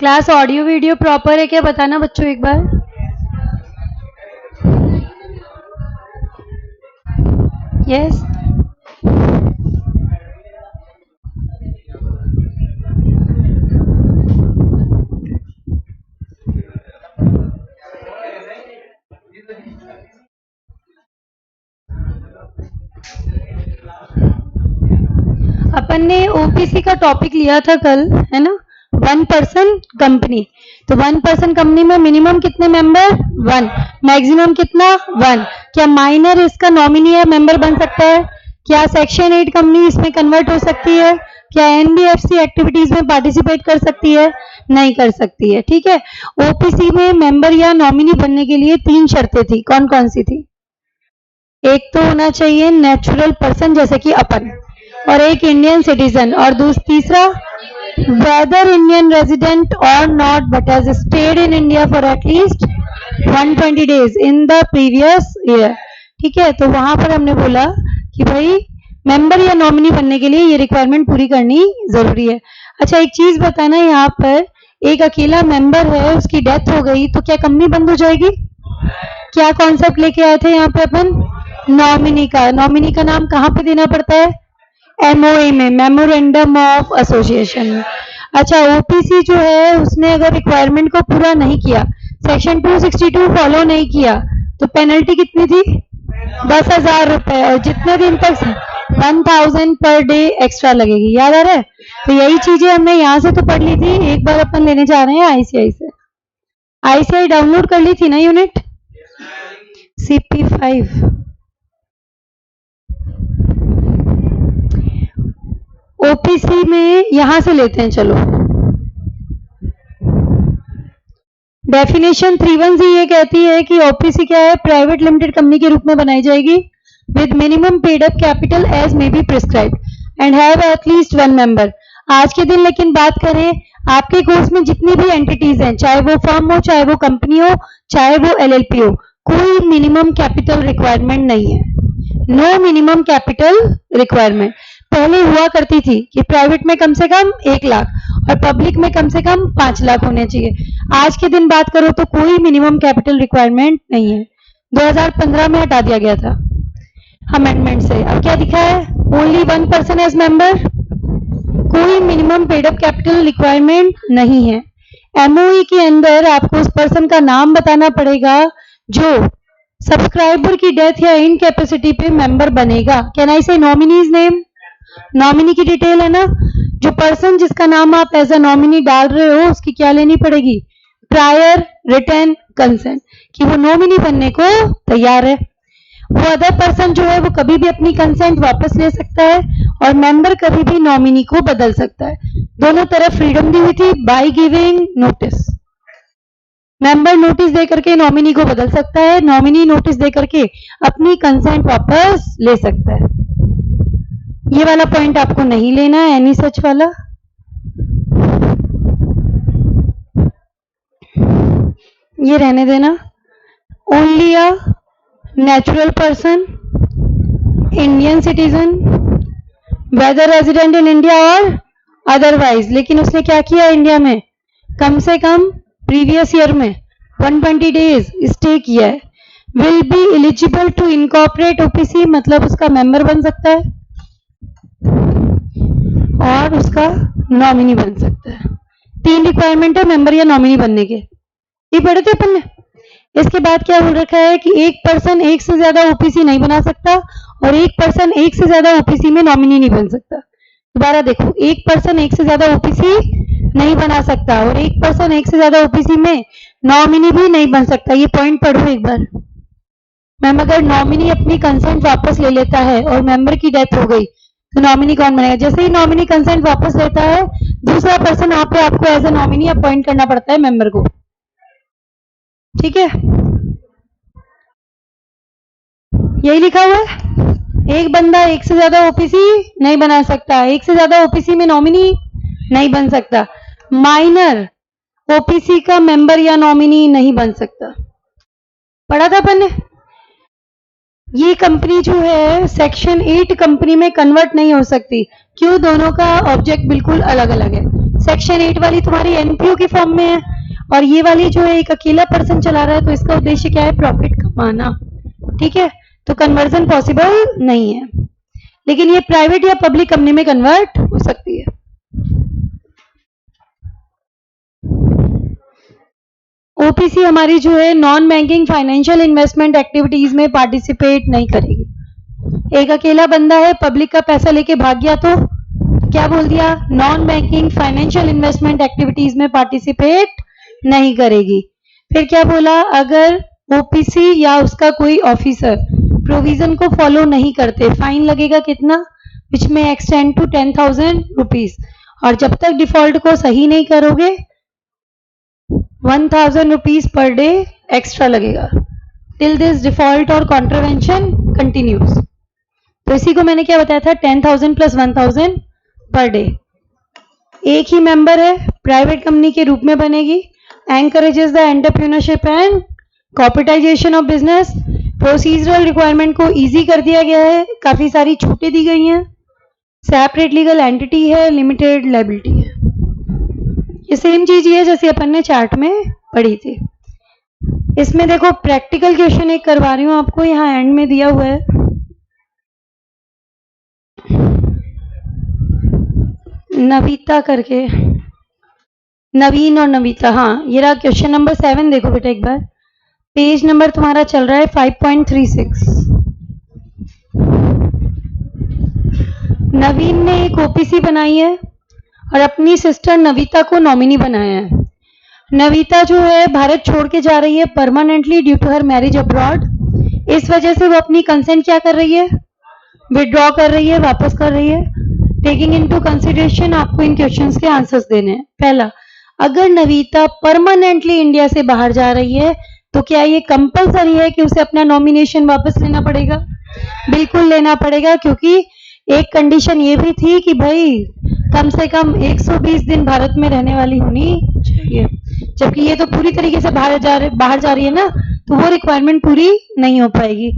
Class audio video proper है क्या, बताना बच्चों एक बार। यस। अपन ने ओपीसी का टॉपिक लिया था कल, है ना, 1 पर्सन कंपनी। तो 1 पर्सन कंपनी में मिनिमम कितने मेंबर, 1, मैक्सिमम कितना, 1। क्या माइनर इसका नॉमिनी है, मेंबर बन सकता है? क्या सेक्शन 8 कंपनी इसमें कन्वर्ट हो सकती है? क्या एनबीएफसी एक्टिविटीज में पार्टिसिपेट कर सकती है? नहीं कर सकती है। ठीक है। ओपीसी में मेंबर या नॉमिनी बनने के लिए 3 शर्तें थी, कौन कौन सी थी? एक तो होना चाहिए नेचुरल पर्सन जैसे कि अपन, और एक इंडियन सिटीजन, और तीसरा वेदर इंडियन रेजिडेंट और not but has stayed in India for at least 120 days in the previous year. ठीक है। तो वहां पर हमने बोला कि भाई मेंबर या नॉमिनी बनने के लिए ये रिक्वायरमेंट पूरी करनी जरूरी है। अच्छा एक चीज बताना, यहाँ पर एक अकेला मेंबर है, उसकी डेथ हो गई तो क्या कंपनी बंद हो जाएगी? क्या कॉन्सेप्ट लेके आए थे यहाँ पे अपन? नॉमिनी का। नॉमिनी का नाम कहाँ पे देना पड़ता है? एमओए में, मेमोरेंडम ऑफ एसोसिएशन में। अच्छा ओपीसी जो है उसने अगर रिक्वायरमेंट को पूरा नहीं किया, सेक्शन 262 फॉलो नहीं किया, तो पेनल्टी कितनी थी? 10,000 रुपए, और जितने दिन तक 1,000 पर डे एक्स्ट्रा लगेगी। याद आ रहा है? तो यही चीजें हमने यहाँ से तो पढ़ ली थी, एक बार अपन लेने जा रहे हैं आईसीआई से। आईसीआई डाउनलोड कर ली थी ना यूनिट CP5। ओपीसी में यहां से लेते हैं, चलो। डेफिनेशन 3(1) ये कहती है कि ओपीसी क्या है, प्राइवेट लिमिटेड कंपनी के रूप में बनाई जाएगी with minimum paid up capital as may be prescribed and have at least 1 member. आज के दिन लेकिन बात करें, आपके कोर्स में जितनी भी एंटिटीज हैं, चाहे वो फर्म हो, चाहे वो कंपनी हो, चाहे वो एलएलपी हो, कोई मिनिमम कैपिटल रिक्वायरमेंट नहीं है। No minimum capital requirement. पहले हुआ करती थी कि प्राइवेट में कम से कम 1 लाख और पब्लिक में कम से कम 5 लाख होने चाहिए। आज के दिन बात करो तो कोई मिनिमम कैपिटल रिक्वायरमेंट नहीं है। 2015 में हटा दिया गया था अमेंडमेंट से। अब क्या दिखा है? ओनली 1 पर्सन एज मेंबर, कोई minimum paid up capital requirement नहीं है। एमओई के अंदर आपको उस पर्सन का नाम बताना पड़ेगा जो सब्सक्राइबर की डेथ या इनकैपेसिटी पे मेंबर बनेगा। कैन आई से नॉमिनीज नेम? नॉमिनी की डिटेल है ना, जो पर्सन जिसका नाम आप एज अ नॉमिनी डाल रहे हो उसकी क्या लेनी पड़ेगी? प्रायर रिटर्न कंसेंट, कि वो नॉमिनी बनने को तैयार है। वो अदर पर्सन जो है वो कभी भी अपनी कंसेंट वापस ले सकता है, और मेंबर कभी भी नॉमिनी को बदल सकता है। दोनों तरफ फ्रीडम दी हुई थी by giving notice. Member notice दे करके नॉमिनी को बदल सकता है, नॉमिनी नोटिस दे करके अपनी कंसेंट वापस ले सकता है। ये वाला पॉइंट आपको नहीं लेना है, एनी सच वाला। ये रहने देना। Only a natural person, Indian citizen, whether resident in India और अदरवाइज। लेकिन उसने क्या किया इंडिया में? कम से कम प्रीवियस ईयर में 120 डेज स्टे किया है। Will be eligible to incorporate OPC, मतलब उसका मेंबर बन सकता है और उसका नॉमिनी बन सकता है। 3 रिक्वायरमेंट है मेंबर या नॉमिनी बनने के, ये पढ़े थे अपन ने। इसके बाद क्या हो रखा है कि एक पर्सन एक से ज्यादा ओपीसी नहीं बना सकता, और एक पर्सन एक से ज्यादा ओपीसी में नॉमिनी नहीं बन सकता। दोबारा देखो, एक पर्सन एक से ज्यादा ओपीसी नहीं बना सकता, और एक पर्सन एक से ज्यादा ओपीसी में नॉमिनी भी नहीं बन सकता। ये पॉइंट पढ़ो एक बार। मैम अगर नॉमिनी अपनी कंसेंट वापस ले लेता है और मेंबर की डेथ हो गई तो नॉमिनी कौन बनेगा? जैसे ही नॉमिनी कंसेंट वापस लेता है, दूसरा पर्सन आप पे आपको एज ए नॉमिनी अपॉइंट करना पड़ता है मेंबर को। ठीक है, यही लिखा हुआ है। एक बंदा एक से ज्यादा ओपीसी नहीं बना सकता, एक से ज्यादा ओपीसी में नॉमिनी नहीं बन सकता, माइनर ओपीसी का मेंबर या नॉमिनी नहीं बन सकता। पढ़ा था अपन ने। ये कंपनी जो है सेक्शन 8 कंपनी में कन्वर्ट नहीं हो सकती। क्यों? दोनों का ऑब्जेक्ट बिल्कुल अलग अलग है। सेक्शन 8 वाली तुम्हारी एनपीओ की फॉर्म में है, और ये वाली जो है एक अकेला पर्सन चला रहा है, तो इसका उद्देश्य क्या है? प्रॉफिट कमाना। ठीक है, तो कन्वर्जन पॉसिबल नहीं है, लेकिन ये प्राइवेट या पब्लिक कंपनी में कन्वर्ट हो सकती है। ओपीसी हमारी जो है non banking financial investment activities में पार्टिसिपेट नहीं करेगी। एक अकेला बंदा है, पब्लिक का पैसा लेके भाग गया, तो क्या बोल दिया? Non banking financial investment activities में पार्टिसिपेट नहीं करेगी। फिर क्या बोला? अगर ओपीसी या उसका कोई ऑफिसर प्रोविजन को फॉलो नहीं करते, फाइन लगेगा कितना? विच में एक्सटेंड टू 10,000 रुपीज, और जब तक डिफॉल्ट को सही नहीं करोगे 1,000 रुपीज पर डे एक्स्ट्रा लगेगा, टिल दिस डिफॉल्ट और कॉन्ट्रवेंशन कंटिन्यूज। तो इसी को मैंने क्या बताया था? 10,000 प्लस 1,000 पर डे। एक ही मेंबर है, प्राइवेट कंपनी के रूप में बनेगी, encourages the entrepreneurship and corporatisation of business. Procedural requirement को इजी कर दिया गया है, काफी सारी छूटें दी गई हैं, सेपरेट लीगल एंटिटी है, लिमिटेड लायबिलिटी है। ये सेम चीज ही है जैसे अपन ने चार्ट में पढ़ी थी। इसमें देखो प्रैक्टिकल क्वेश्चन एक करवा रही हूं आपको, यहाँ एंड में दिया हुआ है। नवीता करके, नवीन और नवीता, हाँ ये रहा क्वेश्चन नंबर 7। देखो बेटा एक बार, पेज नंबर तुम्हारा चल रहा है 5.36। नवीन ने एक ओपीसी बनाई है और अपनी सिस्टर नवीता को नॉमिनी बनाया है। नवीता जो है भारत छोड़ के जा रही है permanently due to her marriage abroad. इस वजह से वो अपनी कंसेंट क्या कर रही है? विड्रॉ कर रही है, वापस कर रही है। टेकिंग इनटू कंसिडरेशन आपको इन क्वेश्चंस के आंसर्स देने हैं। पहला, अगर नवीता परमानेंटली इंडिया से बाहर जा रही है तो क्या ये कंपलसरी है कि उसे अपना नॉमिनेशन वापस लेना पड़ेगा? बिल्कुल लेना पड़ेगा, क्योंकि एक कंडीशन ये भी थी कि भाई कम से कम 120 दिन भारत में रहने वाली होनी चाहिए, जबकि ये तो पूरी तरीके से बाहर जा रही है ना, तो वो रिक्वायरमेंट पूरी नहीं हो पाएगी।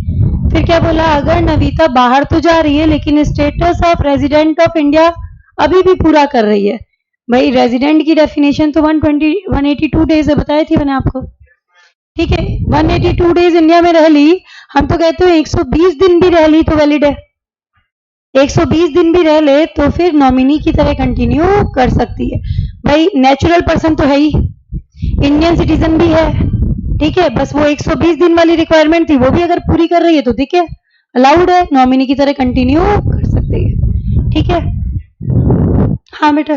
फिर क्या बोला? अगर नवीता बाहर तो जा रही है लेकिन status of resident of India अभी भी पूरा कर रही है। भाई रेजिडेंट की डेफिनेशन तो 182 डेज है, बताई थी मैंने आपको। ठीक है, 182 डेज इंडिया में रह ली, हम तो कहते हैं 120 दिन भी रह ली तो वैलिड है। 120 दिन भी रह ले तो फिर नॉमिनी की तरह कंटिन्यू कर सकती है। भाई नेचुरल पर्सन तो है ही, इंडियन सिटीजन भी है, ठीक है, बस वो 120 दिन वाली रिक्वायरमेंट थी, वो भी अगर पूरी कर रही है तो ठीक है, अलाउड है, नॉमिनी की तरह कंटिन्यू कर सकती है। ठीक है, हाँ बेटा।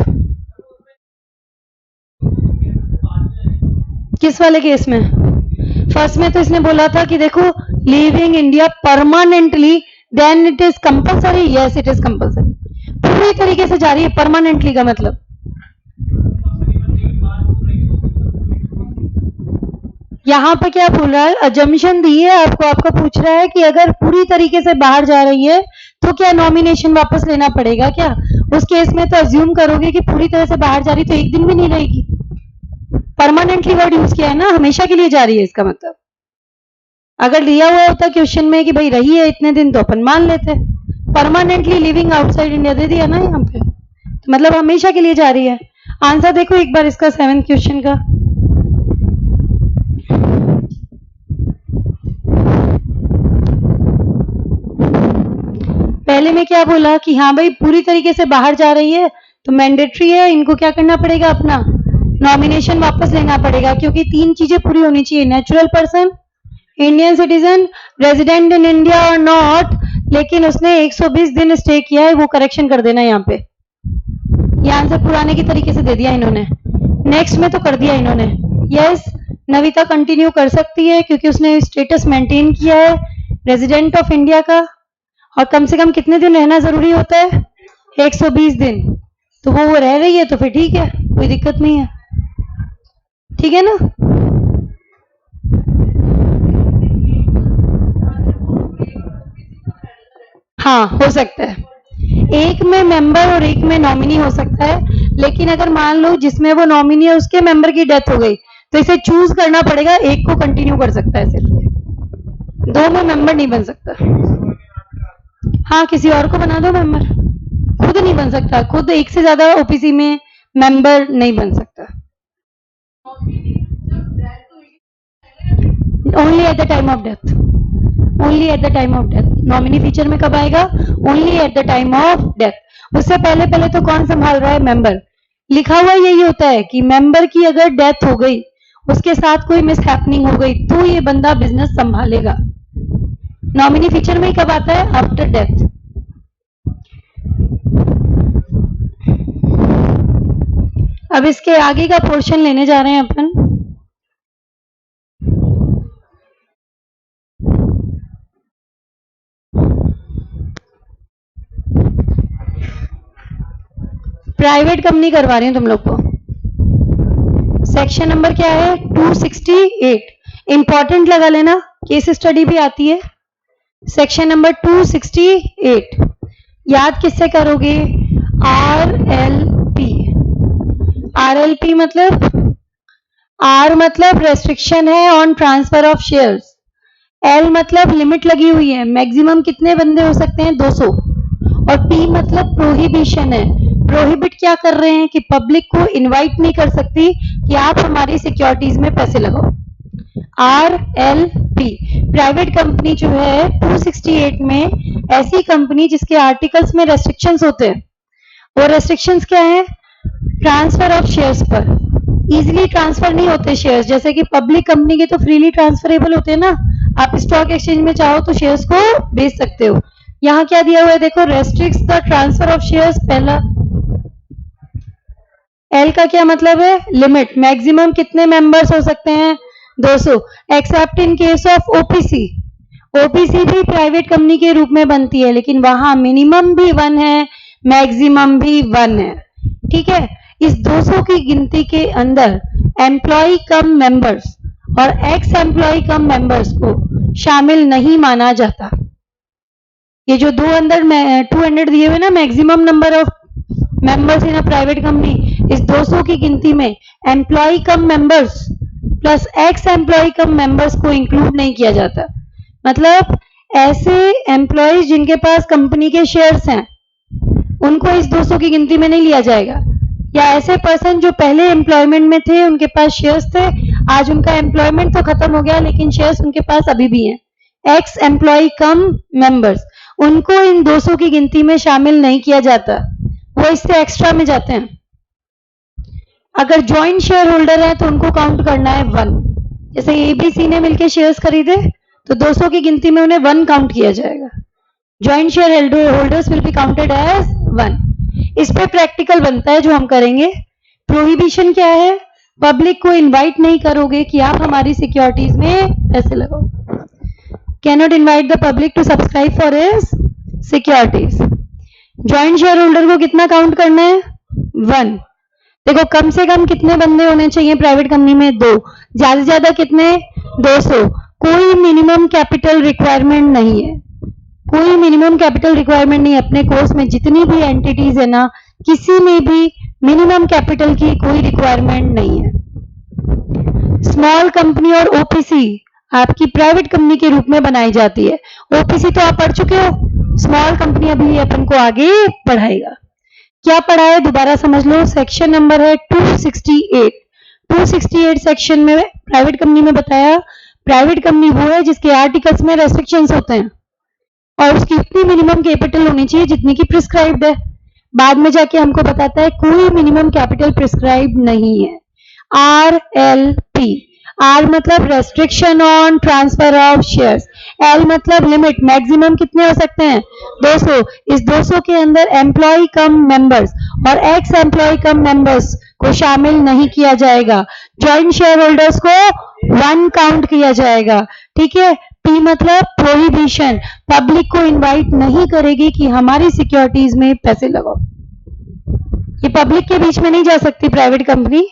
किस वाले केस में? फर्स्ट में तो इसने बोला था कि देखो living India permanently then it is compulsory. Yes it is compulsory, पूरी तरीके से जा रही है, परमानेंटली का मतलब यहाँ पे क्या बोल रहा है? अजम्पशन दी है आपको, आपको पूछ रहा है कि अगर पूरी तरीके से बाहर जा रही है तो क्या नॉमिनेशन वापस लेना पड़ेगा क्या? उस केस में तो अज्यूम करोगे कि पूरी तरह से बाहर जा रही तो एक दिन भी नहीं रहेगी। परमानेंटली वर्ड यूज किया है ना, हमेशा के लिए जा रही है इसका मतलब। अगर दिया हुआ होता क्वेश्चन में कि भाई रही है इतने दिन तो अपन मान लेते, परमानेंटली लिविंग आउटसाइड इंडिया दे दिया ना यहाँ पे, तो मतलब हमेशा के लिए जा रही है। आंसर देखो एक बार इसका 7th क्वेश्चन का। पहले में क्या बोला कि हाँ भाई पूरी तरीके से बाहर जा रही है तो मैंडेटरी है, इनको क्या करना पड़ेगा? अपना नॉमिनेशन वापस लेना पड़ेगा, क्योंकि 3 चीजें पूरी होनी चाहिए, natural person, Indian citizen, resident in India और नॉट। लेकिन उसने 120 दिन स्टे किया है, वो करेक्शन कर देना यहाँ पे। ये आंसर पुराने की तरीके से दे दिया इन्होंने, नेक्स्ट में तो कर दिया इन्होंने। यस, नवीता कंटिन्यू कर सकती है क्योंकि उसने स्टेटस मेंटेन किया है रेजिडेंट ऑफ इंडिया का, और कम से कम कितने दिन रहना जरूरी होता है? 120 दिन। तो वो रह रही है तो फिर ठीक है, कोई दिक्कत नहीं है। ठीक है ना? हाँ हो सकता है, एक में मेंबर और एक में नॉमिनी हो सकता है, लेकिन अगर मान लो जिसमें वो नॉमिनी है उसके मेंबर की डेथ हो गई तो इसे चूज करना पड़ेगा, एक को कंटिन्यू कर सकता है सिर्फ, दो में मेंबर नहीं बन सकता। हाँ किसी और को बना दो मेंबर, खुद नहीं बन सकता, खुद एक से ज्यादा ओपीसी में मेंबर नहीं बन सकता। Only at the time of death, only at the time of death. Nominee feature में कब आएगा? Only at the time of death. उससे पहले पहले तो कौन संभाल रहा है? मेंबर। लिखा हुआ यही होता है कि मेंबर की अगर डेथ हो गई, उसके साथ कोई मिस हैपनिंग हो गई, तो ये बंदा बिजनेस संभालेगा। नॉमिनी फीचर में ही कब आता है? After death. अब इसके आगे का पोर्शन लेने जा रहे हैं अपन। प्राइवेट कंपनी करवा रही हूं तुम लोग को। सेक्शन नंबर क्या है? 268। इंपॉर्टेंट लगा लेना, केस स्टडी भी आती है। सेक्शन नंबर 268 याद किससे करोगे? RLP। RLP मतलब, R मतलब रेस्ट्रिक्शन है on transfer of shares, L मतलब लिमिट लगी हुई है, मैक्सिमम कितने बंदे हो सकते हैं? 200। और P मतलब प्रोहिबिशन है। प्रोहिबिट क्या कर रहे हैं कि पब्लिक को इनवाइट नहीं कर सकती कि आप हमारी सिक्योरिटीज में पैसे लगाओ। RLP प्राइवेट कंपनी जो है 268 में ऐसी कंपनी जिसके आर्टिकल्स में रेस्ट्रिक्शंस होते हैं। वो रेस्ट्रिक्शंस क्या है? ट्रांसफर ऑफ शेयर्स पर। इजीली ट्रांसफर नहीं होते शेयर्स, जैसे कि पब्लिक कंपनी के तो फ्रीली ट्रांसफरेबल होते हैं ना, आप स्टॉक एक्सचेंज में चाहो तो शेयर्स को बेच सकते हो। यहाँ क्या दिया हुआ है देखो, restricts the transfer of shares. पहला एल का क्या मतलब है? लिमिट, मैक्सिमम कितने मेंबर्स हो सकते हैं? 200। Accept in case of OPC. OPC भी प्राइवेट कंपनी के रूप में बनती है, लेकिन वहां मिनिमम भी 1 है, मैक्सिमम भी 1 है। ठीक है, इस 200 की गिनती के अंदर एम्प्लॉय कम मेंबर्स और एक्स एम्प्लॉय कम मेंबर्स को शामिल नहीं माना जाता। ये जो दो अंदर 200 दिए हुए ना, maximum number of members in a private company, इस 200 की गिनती में employ cum members plus x employ cum members को इंक्लूड नहीं किया जाता। मतलब ऐसे एम्प्लॉयज जिनके पास कंपनी के शेयर्स हैं, उनको इस 200 की गिनती में नहीं लिया जाएगा। या ऐसे पर्सन जो पहले एम्प्लॉयमेंट में थे, उनके पास शेयर्स थे, आज उनका एम्प्लॉयमेंट तो खत्म हो गया लेकिन शेयर्स उनके पास अभी भी हैं। एक्स एम्प्लॉय कम मेंबर्स, उनको इन 200 की गिनती में शामिल नहीं किया जाता, वो इससे एक्स्ट्रा में जाते हैं। अगर ज्वाइंट शेयर होल्डर है तो उनको काउंट करना है 1। जैसे एबीसी ने मिलकर शेयर्स खरीदे तो 200 की गिनती में उन्हें 1 काउंट किया जाएगा। Joint share holders will be counted as 1। इस पे प्रैक्टिकल बनता है जो हम करेंगे। प्रोहिबिशन क्या है? पब्लिक को इनवाइट नहीं करोगे कि आप हमारी सिक्योरिटीज में पैसे लगाओ। Can not invite the public to subscribe for his securities. Joint share holder को कितना काउंट करना है? 1। देखो कम से कम कितने बंदे होने चाहिए प्राइवेट कंपनी में? 2। ज्यादा से ज्यादा कितने? 200। कोई मिनिमम कैपिटल रिक्वायरमेंट नहीं है, कोई मिनिमम कैपिटल रिक्वायरमेंट नहीं है। अपने कोर्स में जितनी भी एंटिटीज है ना, किसी में भी मिनिमम कैपिटल की कोई रिक्वायरमेंट नहीं है। स्मॉल कंपनी और ओपीसी आपकी प्राइवेट कंपनी के रूप में बनाई जाती है। ओपीसी तो आप पढ़ चुके हो, स्मॉल कंपनी अभी अपन को आगे पढ़ाएगा। क्या पढ़ा है दोबारा समझ लो। सेक्शन नंबर है 268। 268 सेक्शन में प्राइवेट कंपनी में बताया, प्राइवेट कंपनी वो है जिसके आर्टिकल्स में रेस्ट्रिक्शंस होते हैं और उसकी उतनी मिनिमम कैपिटल होनी चाहिए जितनी की प्रिस्क्राइब्ड है। बाद में जाके हमको बताता है कोई मिनिमम कैपिटल प्रिस्क्राइब नहीं है। RLP, R मतलब restriction on transfer of shares, L मतलब लिमिट, मैक्सिमम कितने हो सकते हैं? 200। इस 200 के अंदर एम्प्लॉय कम मेंबर्स और एक्स एम्प्लॉय कम मेंबर्स को शामिल नहीं किया जाएगा। ज्वाइंट शेयर होल्डर्स को 1 काउंट किया जाएगा। ठीक है। P मतलब प्रोहिबिशन, पब्लिक को इनवाइट नहीं करेगी कि हमारी सिक्योरिटीज में पैसे लगाओ। ये पब्लिक के बीच में नहीं जा सकती प्राइवेट कंपनी।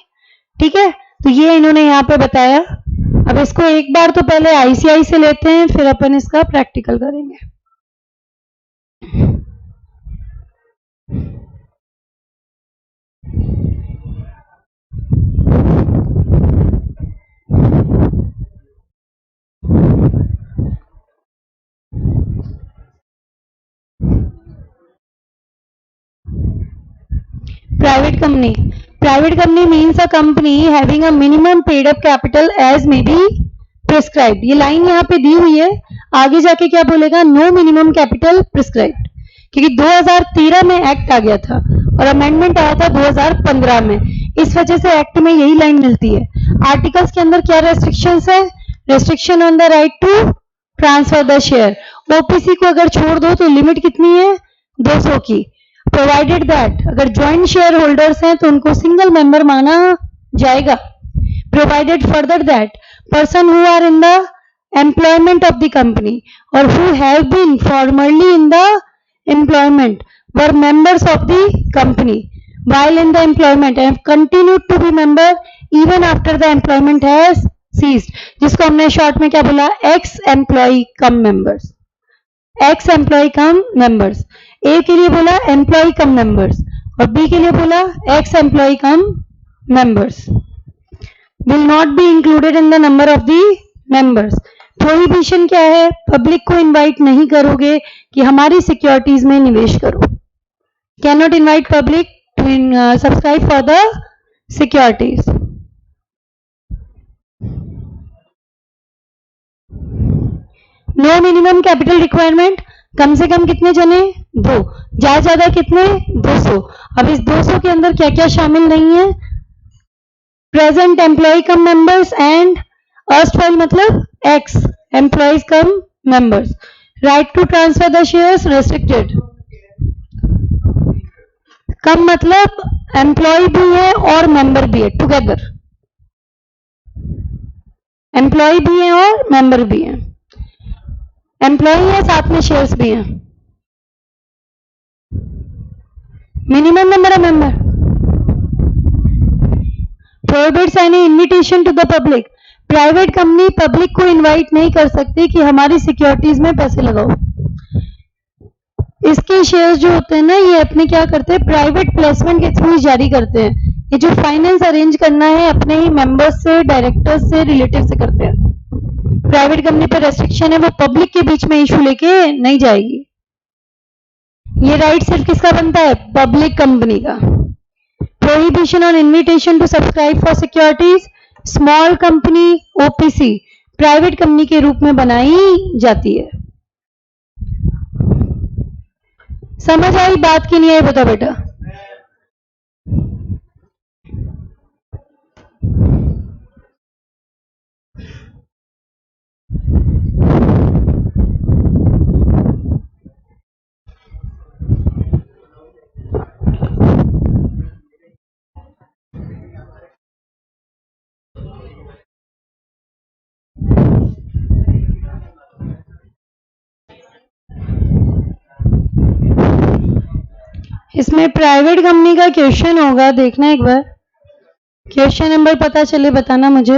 ठीक है, तो ये इन्होंने यहाँ पे बताया। अब इसको एक बार तो पहले आईसीआई से लेते हैं, फिर अपन इसका प्रैक्टिकल करेंगे। Private company, Private company means a company having a minimum paid up capital as may be prescribed. ये लाइन यहाँ पे दी हुई है, आगे जाके क्या बोलेगा, नो मिनिमम कैपिटल प्रिस्क्राइब्ड, क्योंकि 2013 में एक्ट आ गया था और अमेंडमेंट आया था 2015 में, इस वजह से एक्ट में यही लाइन मिलती है। आर्टिकल्स के अंदर क्या रेस्ट्रिक्शंस है, restriction on the right to transfer the share, OPC को अगर छोड़ दो तो लिमिट कितनी है, 200 की। प्रोवाइडेड दैट अगर ज्वाइंट शेयर होल्डर्स हैं तो उनको सिंगल मेंबर माना जाएगा। Provided further that person who are in the employment of the company और who have been formerly in the employment were members of the company while in the employment and continued to be member even after the employment has ceased, जिसको हमने short में क्या बोला, ex employ cum members, ex employ cum members. A के लिए बोला employ cum members और B के लिए बोला ex employ cum members will not be included in the number of the members। Prohibition क्या है, पब्लिक को इनवाइट नहीं करोगे कि हमारी सिक्योरिटीज में निवेश करो, can not invite public to subscribe for the securities. No minimum capital requirement, कम से कम कितने जने, 2, ज्यादा कितने, 200। अब इस 200 के अंदर क्या क्या शामिल नहीं है, present employee cum members and erstwhile मतलब ex employees cum members. Right to transfer the shares restricted, cum मतलब एम्प्लॉय भी है और मेंबर भी है, टुगेदर एम्प्लॉय भी है और मेंबर भी है, एम्प्लॉय है साथ में शेयर्स भी हैं। Minimum number of member, prohibits any invitation to the public, private company public को इनवाइट नहीं कर सकती कि हमारी सिक्योरिटीज में पैसे लगाओ। इसके शेयर्स जो होते हैं ना, ये अपने क्या करते हैं, प्राइवेट प्लेसमेंट के थ्रू जारी करते हैं। ये जो फाइनेंस अरेंज करना है अपने ही मेंबर्स से, डायरेक्टर्स से, रिलेटिव से करते हैं। प्राइवेट कंपनी पर रेस्ट्रिक्शन है, वो पब्लिक के बीच में इशू लेके नहीं जाएगी। ये राइट सिर्फ किसका बनता है, पब्लिक कंपनी का। Prohibition on invitation to subscribe for securities, small company OPC private company के रूप में बनाई जाती है। समझ आई बात की नहीं आई, बता बेटा। इसमें प्राइवेट कंपनी का क्वेश्चन होगा, देखना एक बार, क्वेश्चन नंबर पता चले बताना मुझे।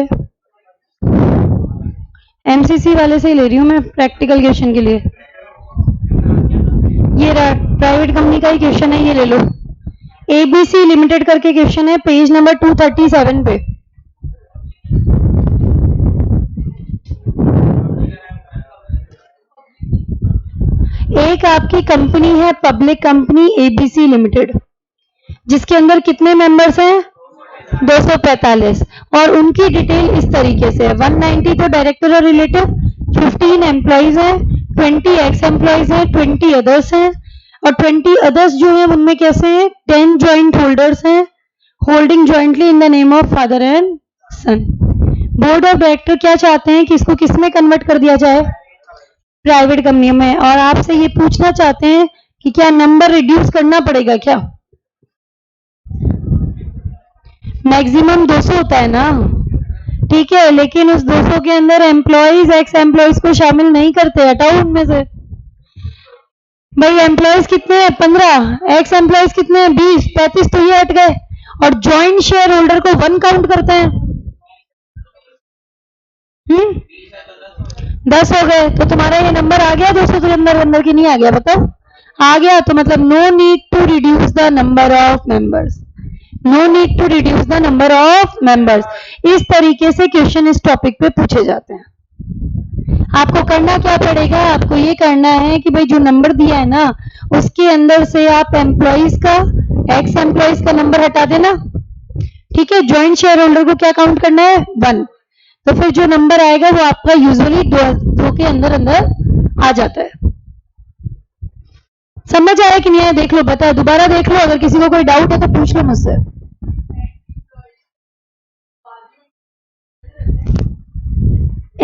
एमसीसी वाले से ही ले रही हूं मैं प्रैक्टिकल क्वेश्चन के लिए। ये प्राइवेट कंपनी का ही क्वेश्चन है, ये ले लो। एबीसी लिमिटेड करके क्वेश्चन है, पेज नंबर 237 पे। एक आपकी कंपनी है पब्लिक कंपनी एबीसी लिमिटेड, जिसके अंदर कितने मेंबर्स हैं, 245, और उनकी डिटेल इस तरीके से है। 190 तो डायरेक्टर और रिलेटिव, 15 एम्प्लॉइज हैं, 20 एक्स एम्प्लॉइज हैं, 20 अदर्स हैं, और 20 अदर्स जो हैं उनमें कैसे हैं, 10 ज्वाइंट होल्डर्स हैं, holding jointly in the name of father and son. Board of director क्या चाहते हैं कि इसको किस में कन्वर्ट कर दिया जाए, प्राइवेट कंपनी में, और आपसे ये पूछना चाहते हैं कि क्या नंबर रिड्यूस करना पड़ेगा क्या। मैक्सिमम 200 होता है ना, ठीक है, लेकिन उस 200 के अंदर एम्प्लॉइज एक्स एम्प्लॉइज को शामिल नहीं करते, हटाओ उनमें से। भाई एम्प्लॉइज कितने हैं, 15, एक्स एम्प्लॉइज कितने हैं, 20, 35 तो ये हट गए, और ज्वाइंट शेयर होल्डर को 1 काउंट करते हैं। 10 हो गए, तो तुम्हारा ये नंबर आ गया 200 के अंदर की नहीं आ गया, बताओ। आ गया तो मतलब no need to reduce the number of members, no need to reduce the number of members. इस तरीके से क्वेश्चन इस टॉपिक पे पूछे जाते हैं। आपको करना क्या पड़ेगा, आपको ये करना है कि भाई जो नंबर दिया है ना, उसके अंदर से आप एम्प्लॉइज का, एक्स एम्प्लॉइज का नंबर हटा देना, ठीक है, ज्वाइंट शेयर होल्डर को क्या काउंट करना है 1, तो फिर जो नंबर आएगा वो आपका यूजुअली दो के अंदर अंदर आ जाता है। समझ आया कि नहीं आया देख लो, बता दोबारा देख लो, अगर किसी को कोई डाउट है तो पूछ लो मुझसे।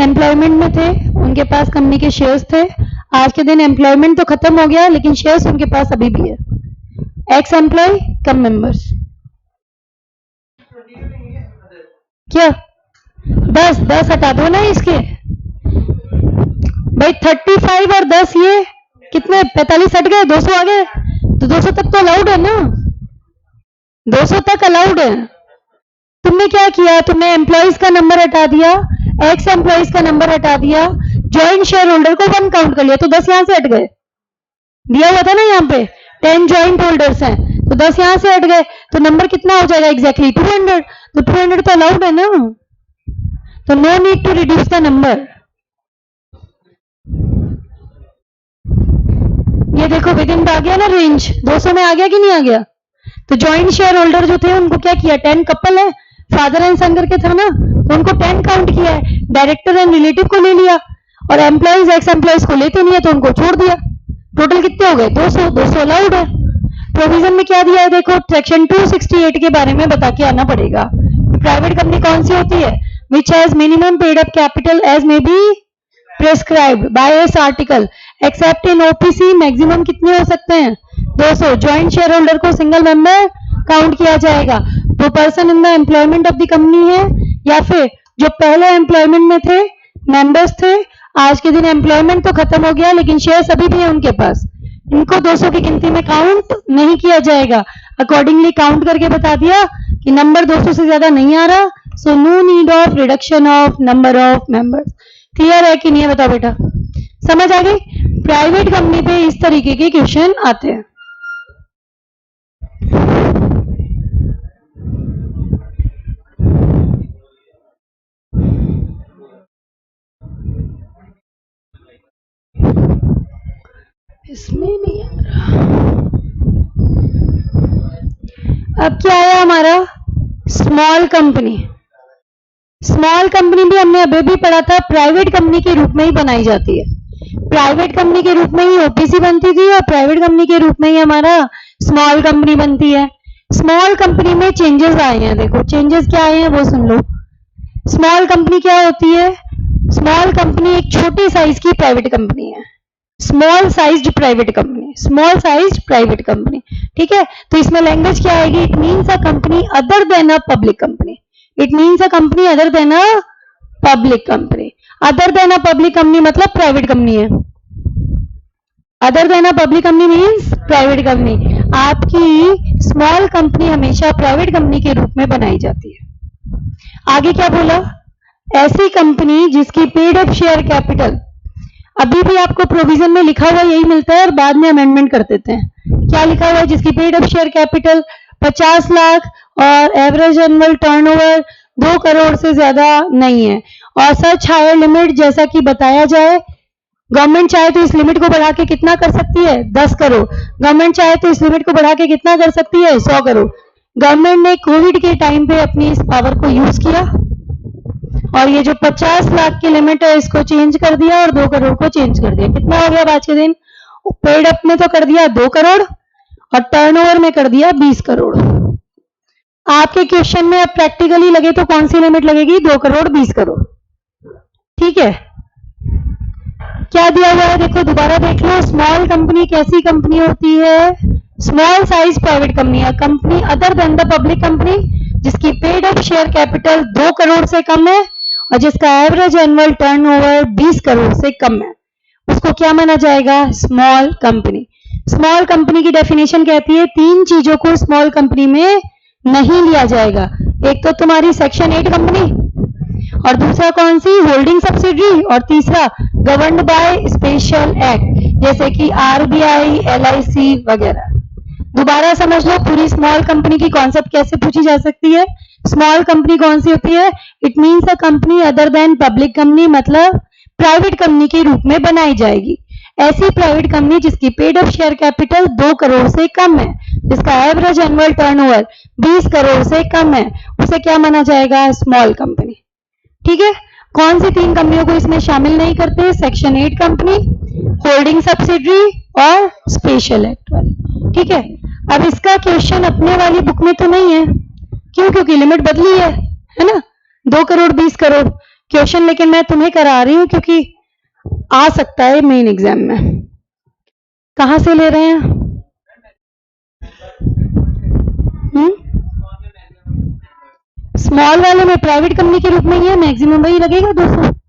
एम्प्लॉयमेंट में थे, उनके पास कंपनी के शेयर्स थे, आज के दिन एम्प्लॉयमेंट तो खत्म हो गया लेकिन शेयर्स उनके पास अभी भी है। एक्स एम्प्लॉय कम मेंबर्स, क्या 10 हटा दो ना इसके भाई, 35 और 10 ये कितने 45 हट गए, 200 आ गए, तो 200 तक तो अलाउड है ना, 200 तक अलाउड है। तुमने क्या किया, तुमने एम्प्लॉयज का नंबर हटा दिया, एक्स एम्प्लॉयज का नंबर हटा दिया, ज्वाइंट शेयर होल्डर को 1 काउंट कर लिया, तो 10 यहां से हट गए, दिया हुआ था ना यहाँ पे 10 ज्वाइंट होल्डर्स हैं, तो 10 यहां से हट गए, तो नंबर कितना हो जाएगा एग्जैक्टली 200, तो 200 तो अलाउड है ना, तो no need to reduce the number. ये देखो विद इन आ गया ना रेंज, 200 में आ गया कि नहीं आ गया। तो ज्वाइंट शेयर होल्डर जो थे उनको क्या किया, 10 कपल है, फादर एंड सन करके था ना, तो उनको 10 काउंट किया है, डायरेक्टर एंड रिलेटिव को ले लिया, और एम्प्लॉइज एक्स एम्प्लॉइज को लेते नहीं है तो उनको छोड़ दिया। टोटल कितने हो गए 200, 200 अलाउड है। प्रोविजन में क्या दिया है देखो, सेक्शन 268 के बारे में बता के आना पड़ेगा। प्राइवेट कंपनी कौन सी होती है, which has minimum paid up capital as may be prescribed by its article except in OPC, maximum कितने हो सकते हैं 200। ज्वाइंट शेयर होल्डर को सिंगल मेंबर काउंट किया जाएगा, तो person in the employment of the company है, या फिर जो पहले एम्प्लॉयमेंट में थे मेंबर्स थे, आज के दिन एम्प्लॉयमेंट तो खत्म हो गया लेकिन शेयर्स अभी भी है उनके पास, इनको 200 की गिनती में काउंट नहीं किया जाएगा। अकॉर्डिंगली काउंट करके बता दिया कि नंबर 200 से ज्यादा नहीं आ रहा, so no need of reduction of number of members. Clear है कि नहीं है बताओ बेटा, समझ आ गई। प्राइवेट कंपनी पे इस तरीके के क्वेश्चन आते हैं। इसमें नहीं आ रहा, अब क्या आया हमारा स्मॉल कंपनी। स्मॉल कंपनी भी हमने अभी भी पढ़ा था, प्राइवेट कंपनी के रूप में ही बनाई जाती है, प्राइवेट कंपनी के रूप में ही ओपीसी बनती थी और प्राइवेट कंपनी के रूप में ही हमारा स्मॉल कंपनी बनती है। स्मॉल कंपनी में चेंजेस आए हैं, देखो चेंजेस क्या आए हैं वो सुन लो। स्मॉल कंपनी क्या होती है, स्मॉल कंपनी एक छोटी साइज की प्राइवेट कंपनी है, small sized private company, small sized private company, ठीक है। तो इसमें लैंग्वेज क्या आएगी, it means a company other then a public company, it means a company other then a public company. Other then a public company मतलब private company है, other than अ public company means private company. आपकी small company हमेशा private company के रूप में बनाई जाती है। आगे क्या बोला, ऐसी कंपनी जिसकी पेड अप शेयर कैपिटल, अभी भी आपको प्रोविजन में लिखा हुआ यही मिलता है और बाद में अमेंडमेंट कर देते हैं। क्या लिखा हुआ है, जिसकी paid up share capital 50 lakh और एवरेज एनुअल टर्नओवर 2 करोड़ से ज्यादा नहीं है, और सच हायर लिमिट जैसा कि बताया जाए, गवर्नमेंट चाहे तो इस लिमिट को बढ़ा के कितना कर सकती है 10 करोड़, गवर्नमेंट चाहे तो इस लिमिट को बढ़ा के कितना कर सकती है 100 करोड़। गवर्नमेंट ने कोविड के टाइम पे अपनी इस पावर को यूज किया और ये जो 50 लाख की लिमिट है इसको चेंज कर दिया और 2 करोड़ को चेंज कर दिया। कितना हो गया आज के दिन, पेड अप में तो कर दिया 2 करोड़ और टर्नओवर में कर दिया 20 करोड़। आपके क्वेश्चन में अब प्रैक्टिकली लगे तो कौन सी लिमिट लगेगी, 2 करोड़ 20 करोड़, ठीक है। क्या दिया हुआ है देखो, दोबारा देख लो। स्मॉल कंपनी कैसी कंपनी होती है, स्मॉल साइज प्राइवेट कंपनी है, company other than the public company जिसकी paid up share capital 2 crore से कम है और जिसका एवरेज एनुअल टर्नओवर 20 करोड़ से कम है, उसको क्या माना जाएगा, स्मॉल कंपनी। स्मॉल कंपनी की डेफिनेशन कहती है 3 चीजों को स्मॉल कंपनी में नहीं लिया जाएगा, एक तो तुम्हारी सेक्शन 8 कंपनी, और दूसरा कौन सी, होल्डिंग सब्सिडरी, और तीसरा गवर्न्ड बाय स्पेशल एक्ट जैसे कि आरबीआई, एलआईसी वगैरह। दोबारा समझ लो पूरी स्मॉल कंपनी की कॉन्सेप्ट कैसे पूछी जा सकती है। स्मॉल कंपनी कौन सी होती है, it means a company other then public company, मतलब प्राइवेट कंपनी के रूप में बनाई जाएगी। ऐसी प्राइवेट कंपनी जिसकी paid up share capital 2 crore से कम है, जिसका एवरेज एनुअल टर्नओवर 20 करोड़ से कम है, उसे क्या माना जाएगा? Small company. ठीक है, कौन सी 3 कंपनियों को इसमें शामिल नहीं करते? सेक्शन 8 कंपनी, होल्डिंग सब्सिडरी और स्पेशल एक्ट वाली। ठीक है, अब इसका क्वेश्चन अपने वाली बुक में तो नहीं है, क्यों? क्योंकि लिमिट बदली है ना, 2 करोड़ 20 करोड़ क्वेश्चन, लेकिन मैं तुम्हें करा रही हूं क्योंकि आ सकता है मेन एग्जाम में। कहां से ले रहे हैं? स्मॉल वाले में प्राइवेट कंपनी के रूप में ही है, मैक्सिमम वही लगेगा 200।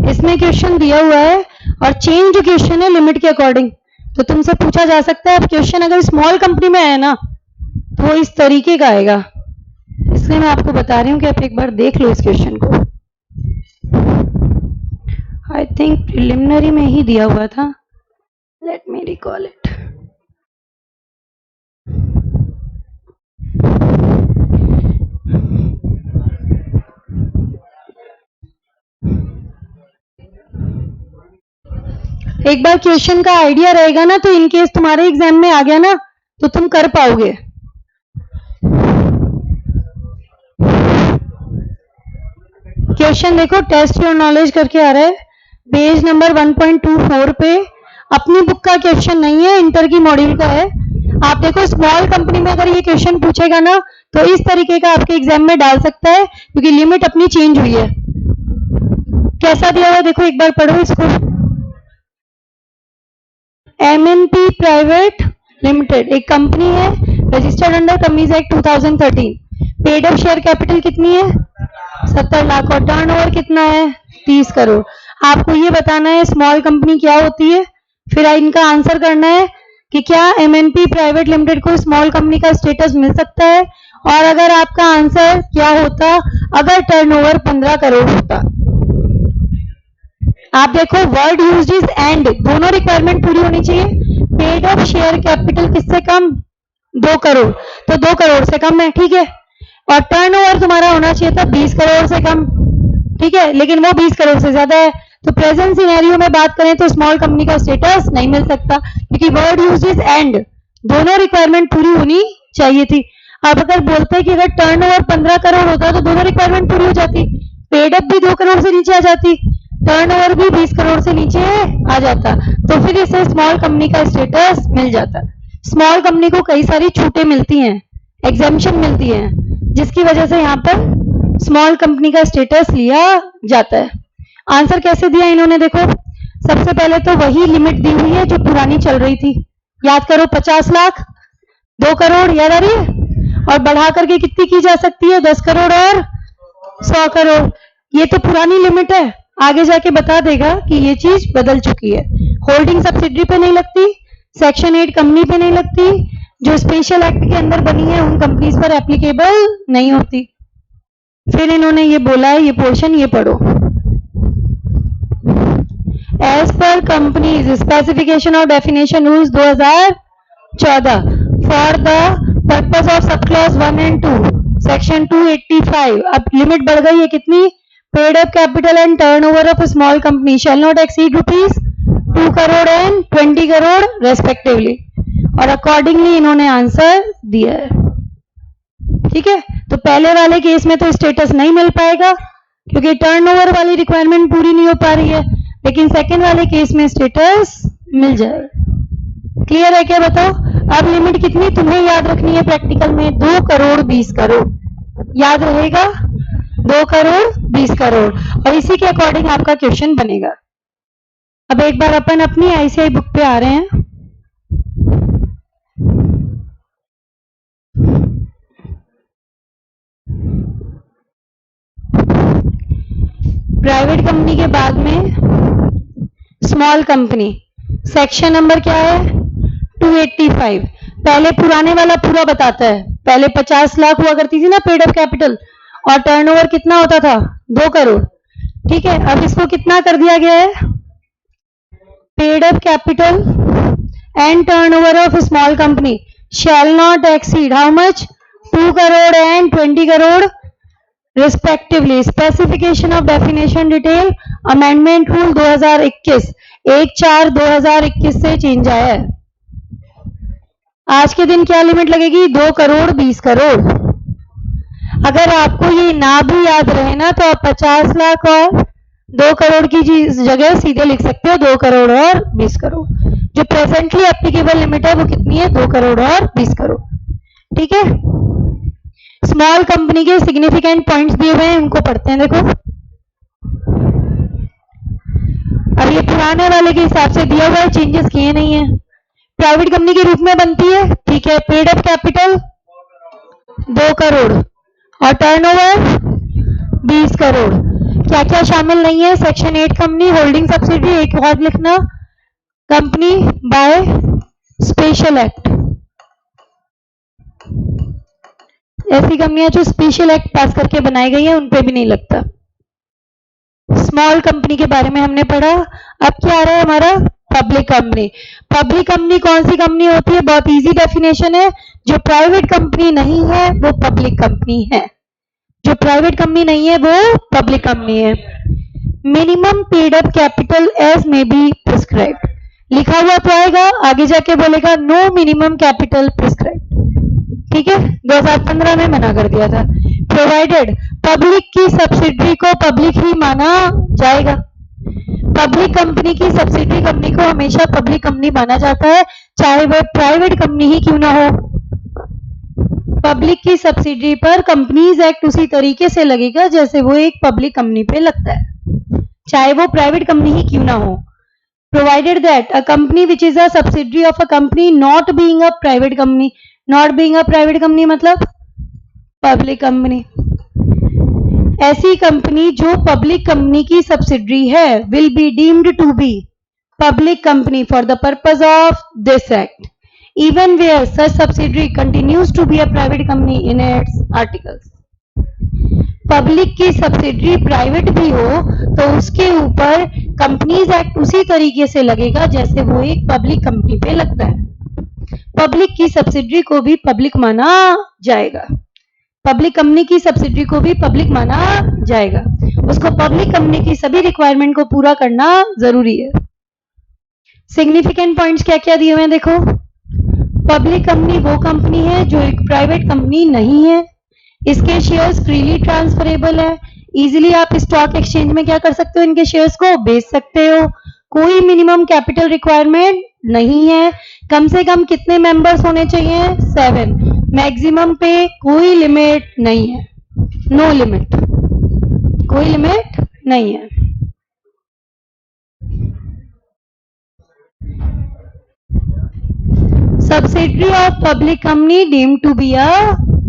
इसमें क्वेश्चन दिया हुआ है और चेंज जो क्वेश्चन है लिमिट के अकॉर्डिंग, तो तुमसे पूछा जा सकता है। अब क्वेश्चन अगर स्मॉल कंपनी में आया ना तो इस तरीके का आएगा, इसलिए मैं आपको बता रही हूँ कि आप एक बार देख लो इस क्वेश्चन को। आई थिंक प्रिलिमिनरी में ही दिया हुआ था, लेट मी रिकॉल इट। एक बार क्वेश्चन का आइडिया रहेगा ना तो इनकेस तुम्हारे एग्जाम में आ गया ना तो तुम कर पाओगे। क्वेश्चन देखो, टेस्ट योर नॉलेज करके आ रहा है, पेज नंबर 1.24 पे। अपनी बुक का क्वेश्चन नहीं है, इंटर की मॉड्यूल का है। आप देखो स्मॉल कंपनी में अगर ये क्वेश्चन पूछेगा ना तो इस तरीके का आपके एग्जाम में डाल सकता है, क्योंकि लिमिट अपनी चेंज हुई है। कैसा दिया हुआ देखो, एक बार पढ़ो इसको। एमएनपी प्राइवेट लिमिटेड एक कंपनी है, registered under companies act 2013। Paid up share capital कितनी है? 70 लाख और टर्नओवर कितना है? 30 करोड़। आपको ये बताना है स्मॉल कंपनी क्या होती है, फिर इनका आंसर करना है कि क्या एमएनपी प्राइवेट लिमिटेड को स्मॉल कंपनी का स्टेटस मिल सकता है, और अगर आपका आंसर क्या होता अगर टर्नओवर 15 करोड़ होता। आप देखो वर्ड यूज्ड इज एंड, दोनों रिक्वायरमेंट पूरी होनी चाहिए। पेड अप शेयर कैपिटल किससे कम? 2 करोड़, तो 2 करोड़ से कम है, ठीक है। और टर्नओवर तुम्हारा होना चाहिए था 20 करोड़ से कम, ठीक है, लेकिन वो 20 करोड़ से ज्यादा है। तो प्रेजेंट सिनेरियो में बात करें तो स्मॉल कंपनी का स्टेटस नहीं मिल सकता, क्योंकि वर्ड यूज्ड इज एंड, दोनों रिक्वायरमेंट पूरी होनी चाहिए थी। अब अगर बोलते हैं कि अगर टर्नओवर 15 करोड़ होता तो दोनों रिक्वायरमेंट पूरी हो जाती, पेड अप भी 2 करोड़ से नीचे आ जाती, टर्नओवर भी 20 करोड़ से नीचे आ जाता, तो फिर इसे स्मॉल कंपनी का स्टेटस मिल जाता। स्मॉल कंपनी को कई सारी छूटें मिलती हैं, एग्जेम्पशन मिलती है, जिसकी वजह से यहाँ पर स्मॉल कंपनी का स्टेटस लिया जाता है। आंसर कैसे दिया इन्होंने देखो, सबसे पहले तो वही लिमिट दी हुई है जो पुरानी चल रही थी, याद करो 50 लाख 2 करोड़, याद आ रही है, और बढ़ा करके कितनी की जा सकती है? 10 करोड़ और 100 करोड़। ये तो पुरानी लिमिट है, आगे जाके बता देगा कि ये चीज बदल चुकी है। होल्डिंग सब्सिडरी पे नहीं लगती, सेक्शन 8 कंपनी पे नहीं लगती, जो स्पेशल एक्ट के अंदर बनी है उन कंपनीज पर एप्लीकेबल नहीं होती। फिर इन्होंने ये बोला है, ये पोर्शन ये पढ़ो, एज पर कंपनीज स्पेसिफिकेशन और definition rules 2014 for the purpose of sub clause 1 and 2 section 285। अब लिमिट बढ़ गई है कितनी? Paid up capital and turnover of small company shall not exceed rupees 2 crore and 20 crore respectively, और अकॉर्डिंगली इन्होंने आंसर दिया है। ठीक है, तो पहले वाले केस में तो स्टेटस नहीं मिल पाएगा क्योंकि टर्नओवर वाली रिक्वायरमेंट पूरी नहीं हो पा रही है, लेकिन सेकंड वाले केस में स्टेटस मिल जाएगा। क्लियर है क्या बताओ? अब लिमिट कितनी तुम्हें याद रखनी है प्रैक्टिकल में? 2 करोड़ 20 करोड़ याद रहेगा, 2 करोड़ 20 करोड़, और इसी के अकॉर्डिंग आपका क्वेश्चन बनेगा। अब एक बार अपन अपनी आईसीआई बुक पे आ रहे हैं। प्राइवेट कंपनी के बाद में स्मॉल कंपनी, सेक्शन नंबर क्या है? 285। पहले पुराने वाला पूरा बताता है, पहले 50 लाख हुआ करती थी ना पेड अप कैपिटल, और टर्नओवर कितना होता था 2 करोड़। ठीक है, अब इसको कितना कर दिया गया है, paid up capital and turnover of small company shall not exceed how much, 2 crore and 20 crore respectively. Specification of definition detail amendment rule 2021 1/4/2021 से चेंज आया है। आज के दिन क्या लिमिट लगेगी, 2 करोड़ 20 करोड़। अगर आपको ये ना भी याद रहे ना तो आप 50 लाख और 2 करोड़ की जगह सीधे लिख सकते हो 2 करोड़ और 20 करोड़। जो प्रेजेंटली एप्लीकेबल लिमिट है वो कितनी है, 2 करोड़ और 20 करोड़। ठीक है, स्मॉल कंपनी के सिग्निफिकेंट पॉइंट्स दिए हुए हैं, उनको पढ़ते हैं। देखो अब ये पुराने वाले के हिसाब से दिया हुआ है, चेंजेस किए नहीं है। प्राइवेट कंपनी के रूप में बनती है, ठीक है, पेड अप कैपिटल 2 करोड़ और टर्नओवर 20 करोड़। क्या क्या शामिल नहीं है, सेक्शन 8 कंपनी होल्डिंग सब्सिडी, एक और लिखना, कंपनी बाय स्पेशल एक्ट। ऐसी कंपनियां जो स्पेशल एक्ट पास करके बनाई गई है उन पे भी नहीं लगता। स्मॉल कंपनी के बारे में हमने पढ़ा। अब क्या आ रहा है हमारा, पब्लिक कंपनी। पब्लिक कंपनी कौन सी कंपनी होती है, बहुत इजी डेफिनेशन है, जो प्राइवेट कंपनी नहीं है वो पब्लिक कंपनी है, जो प्राइवेट कंपनी नहीं है वो पब्लिक कंपनी है। Minimum paid up capital as may be prescribed, लिखा हुआ तो आएगा, आगे जाके बोलेगा नो मिनिमम कैपिटल प्रिस्क्राइब्ड। ठीक है, 2015 में मना कर दिया था। प्रोवाइडेड पब्लिक की सब्सिडरी को पब्लिक ही माना जाएगा। पब्लिक कंपनी की सब्सिडरी कंपनी को हमेशा पब्लिक कंपनी माना जाता है, चाहे वह प्राइवेट कंपनी ही क्यों ना हो। पब्लिक की सब्सिडरी पर कंपनीज एक्ट उसी तरीके से लगेगा जैसे वो एक पब्लिक कंपनी पे लगता है, चाहे वो प्राइवेट कंपनी ही क्यों ना हो। Provided that a company which is a subsidiary of a company not being a private company, not being a private company मतलब पब्लिक कंपनी, ऐसी कंपनी जो पब्लिक कंपनी की सब्सिडरी है will be deemed to be public company for the purpose of this act even where such subsidiary continues to be a private company in its articles. Public की subsidiary private भी हो तो उसके ऊपर companies act उसी तरीके से लगेगा जैसे वो एक पब्लिक कंपनी पे लगता है। पब्लिक की सब्सिडरी को भी पब्लिक माना जाएगा, पब्लिक कंपनी की सब्सिडरी को भी पब्लिक माना जाएगा, उसको पब्लिक कंपनी की सभी रिक्वायरमेंट को पूरा करना जरूरी है। सिग्निफिकेंट पॉइंट्स क्या क्या दिए हुए हैं देखो। पब्लिक कंपनी वो कंपनी है जो एक प्राइवेट कंपनी नहीं है, इसके शेयर्स फ्रीली ट्रांसफरेबल है, इजीली आप स्टॉक एक्सचेंज में क्या कर सकते हो, इनके शेयर्स को बेच सकते हो, कोई मिनिमम कैपिटल रिक्वायरमेंट नहीं है, कम से कम कितने मेंबर्स होने चाहिए 7, मैक्सिमम पे कोई लिमिट नहीं है, नो लिमिट, कोई लिमिट नहीं है। Subsidiary of public company deemed to be a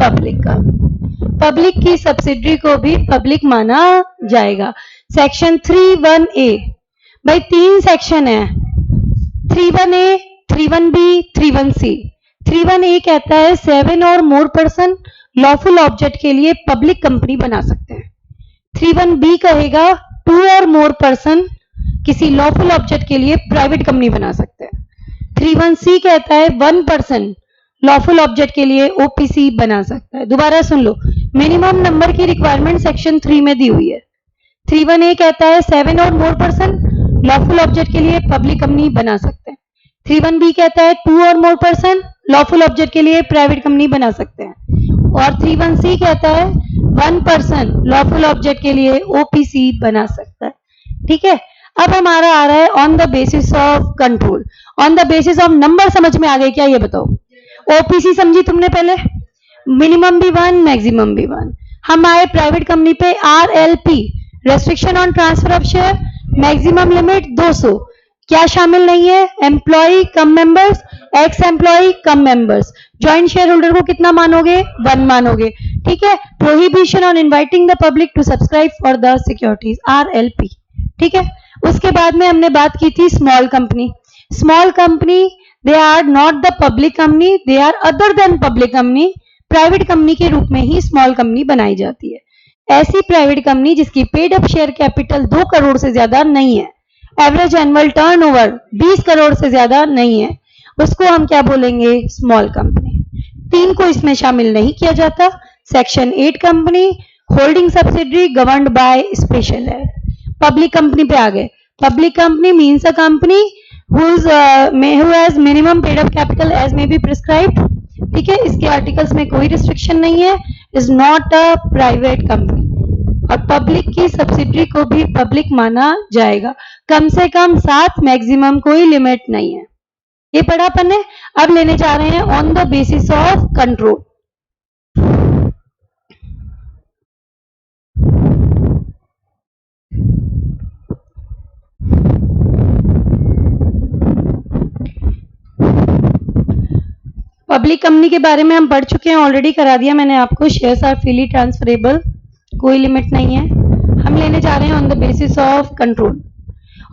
public company, public की सब्सिडरी को भी पब्लिक माना जाएगा। सेक्शन 31A, भाई 3 सेक्शन है, 31A, 31B, 31C। 31A कहता है 7 और मोर पर्सन लॉफुल ऑब्जेक्ट के लिए पब्लिक कंपनी बना सकते हैं। 31B कहेगा 2 और मोर पर्सन किसी लॉफुल ऑब्जेक्ट के लिए प्राइवेट कंपनी बना सकते हैं। 31C कहता है 1 पर्सन लॉफुल ऑब्जेक्ट के लिए ओपीसी बना सकता है। दोबारा सुन लो, मिनिमम नंबर की रिक्वायरमेंट सेक्शन 3 में दी हुई है। 31A कहता है 7 और मोर पर्सन लॉफुल ऑब्जेक्ट के लिए पब्लिक कंपनी बना सकते हैं। 31B कहता है 2 और मोर पर्सन लॉफुल ऑब्जेक्ट के लिए प्राइवेट कंपनी बना सकते हैं, और 31C कहता है 1 पर्सन लॉफुल ऑब्जेक्ट के लिए ओपीसी बना सकता है। ठीक है, अब हमारा आ रहा है on the basis of control, on the basis of number. समझ में आ गए क्या ये बताओ। ओपीसी समझी तुमने पहले, मिनिमम भी 1 मैक्सिमम भी 1। हम आए प्राइवेट कंपनी पे, RLP restriction on transfer of share, maximum limit 200, क्या शामिल नहीं है, employee cum members, ex employ cum members, joint share holder को कितना मानोगे 1 मानोगे। ठीक है, prohibition on inviting the public to subscribe for the securities, RLP. ठीक है, उसके बाद में हमने बात की थी small company. Small company they are not the public company, they are other than public company, private company के रूप में ही स्मॉल कंपनी बनाई जाती है। ऐसी प्राइवेट कंपनी जिसकी paid up share capital 2 crore से ज्यादा नहीं है, एवरेज एनुअल टर्नओवर 20 करोड़ से ज्यादा नहीं है, उसको हम क्या बोलेंगे? Small company. 3 को इसमें शामिल नहीं किया जाता। Section 8 company, holding subsidiary governed by special है। पब्लिक कंपनी पे आ गए। Public company means a company who has minimum paid up capital as may be prescribed। ठीक है, इसके आर्टिकल्स में कोई रिस्ट्रिक्शन नहीं है, is not a private company. और पब्लिक की सब्सिडरी को भी पब्लिक माना जाएगा, कम से कम 7, मैक्सिमम कोई लिमिट नहीं है। ये पढ़ा अपन ने। अब लेने जा रहे हैं on the basis of control. Public company के बारे में हम पढ़ चुके हैं, ऑलरेडी करा दिया मैंने आपको। शेयर्स आर फ्रीली ट्रांसफरेबल, कोई लिमिट नहीं है। हम लेने जा रहे हैं on the basis of control.